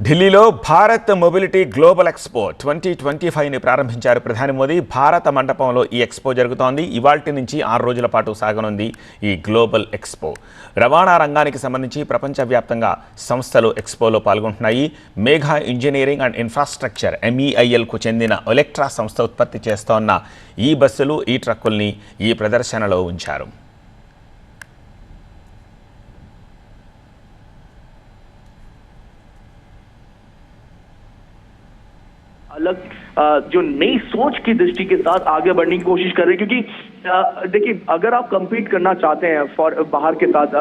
ఢిల్లీలో Bharat mobility global expo 2025ని ప్రారంభించారు ప్రధాని మోదీ. భారత మండపంలో ఈ ఎక్స్పో జరుగుతోంది. ఇవాల్టి నుంచి 6 రోజుల పాటు సాగనుంది ఈ గ్లోబల్ ఎక్స్పో. రవాణా రంగానికి సంబంధించి ప్రపంచవ్యాప్తంగా సంస్థలు ఎక్స్పోలో పాల్గొంటున్నాయి. మేఘా ఇంజనీరింగ్ అండ్ ఇన్ఫ్రాస్ట్రక్చర్ MEILకు చెందిన ఎలక్ట్రా సంస్థ ఉత్పత్తి చేస్తోన్న ఈ బస్సులు, ఈ ట్రక్కుల్ని ఈ ప్రదర్శనలో ఉంచారు. अलग जो नई सोच की दृष्टि के साथ आगे बढ़ने की कोशिश कर रहे हैं, क्योंकि देखिए, अगर आप कम्पीट करना चाहते हैं बाहर के साथ,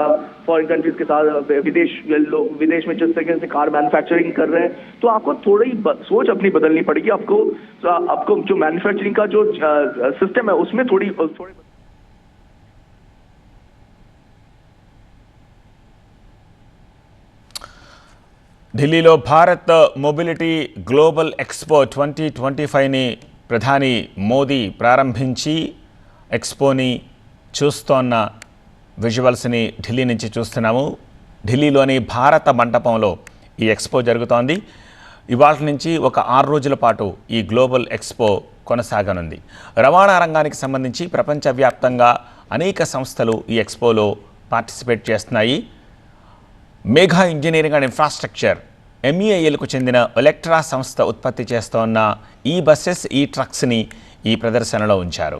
फॉरेन कंट्रीज के साथ, विदेश में जिस तरीके से कार मैन्युफैक्चरिंग कर रहे हैं, तो आपको थोड़ी सोच अपनी बदलनी पड़ेगी। आपको जो मैन्युफैक्चरिंग का जो सिस्टम है उसमें थोड़ी ఢిల్లీలో భారత్ మొబిలిటీ గ్లోబల్ ఎక్స్పో 2025ని ప్రధాని మోదీ ప్రారంభించి ఎక్స్పోని చూస్తోన్న విజువల్స్ని ఢిల్లీ నుంచి చూస్తున్నాము. ఢిల్లీలోని భారత మండపంలో ఈ ఎక్స్పో జరుగుతోంది. ఇవాళ నుంచి ఒక 6 రోజుల పాటు ఈ గ్లోబల్ ఎక్స్పో కొనసాగనుంది. రవాణా రంగానికి సంబంధించి ప్రపంచవ్యాప్తంగా అనేక సంస్థలు ఈ ఎక్స్పోలో పార్టిసిపేట్ చేస్తున్నాయి. మేఘా ఇంజనీరింగ్ అండ్ ఇన్ఫ్రాస్ట్రక్చర్ MEILకు చెందిన ఎలక్ట్రా సంస్థ ఉత్పత్తి చేస్తోన్న ఈ బస్సెస్, ఈ ట్రక్స్ని ఈ ప్రదర్శనలో ఉంచారు.